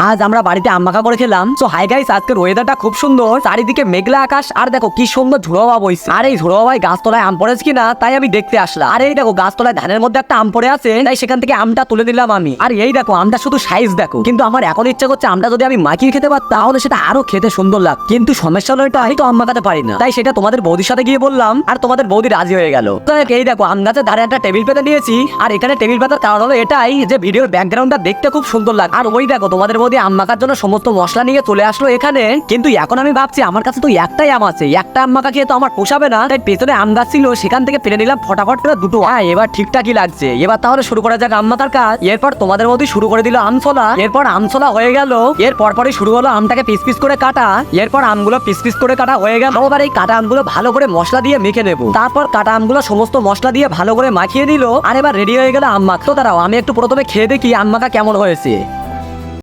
আজ আমরা বাড়িতে আম মাখা করে খেলাম। সো হাই গাইস, আজকের ওয়েদারটা খুব সুন্দর, চারিদিকে মেঘলা আকাশ, আর দেখো কি সুন্দর ঝোড়ো হাওয়া বইছে। আর এই ঝোড়ো হাওয়ায় গাছতলায় আম পড়েছে কিনা তাই আমি দেখতে আসলাম। আর এই দেখো গাছতলায় ধানের মধ্যে একটা আম পড়ে আছে, তাই সেখান থেকে আমটা তুলে দিলাম আমি। আর এই দেখো আমটা শুধু সাইজ দেখো, কিন্তু আমার এখন ইচ্ছা করছে আমটা যদি আমি মাখিয়ে খেতে পারতাম তাহলে সেটা আরো খেতে সুন্দর লাগ। কিন্তু সমস্যা হলো এটা আমি তো আম মাখাতে পারি না, তাই সেটা তোমাদের বৌদির সাথে গিয়ে বললাম, আর তোমাদের বৌদি রাজি হয়ে গেল। তো এই দেখো আম গাছের ধারে একটা টেবিল পেতে নিয়েছি, আর এখানে টেবিল পাতার কারণ হলো এটাই যে ভিডিওর ব্যাকগ্রাউন্ডটা দেখতে খুব সুন্দর লাগে। আর ওই দেখো তোমাদের বৌদি আম মাখার জন্য সমস্ত মশলা নিয়ে চলে আসলো এখানে। কিন্তু এখন আমি ভাবছি আমার কাছে তো একটাই আম আছে, একটা আম মাখা খেয়ে তো আমার পোষাবে না, তাই পেছনে আম গাছ ছিল সেখান থেকে পেরে নিলাম ফটাফট করে দুটো। হ্যাঁ, এবার ঠিকঠাকই লাগছে। এবার তাহলে শুরু করা যাক আম মাখার কাজ। এরপর তোমাদের মধ্যে শুরু করে দিল আমছোলা। এরপর আমছোলা হয়ে গেল, এর পরপরই শুরু হলো আমটাকে পিস পিস করে কাটা। এরপর আমগুলো পিস পিস করে কাটা হয়ে গেল। এবার এই কাটা আমগুলো ভালো করে মশলা দিয়ে মেখে নেবো। তারপর কাটা আমগুলো সমস্ত মশলা দিয়ে ভালো করে মাখিয়ে নিল। আর এবার রেডি হয়ে গেল আম মাখা। তো দাঁড়াও আমি একটু প্রথমে খেয়ে দেখি আম মাখা কেমন হয়েছে।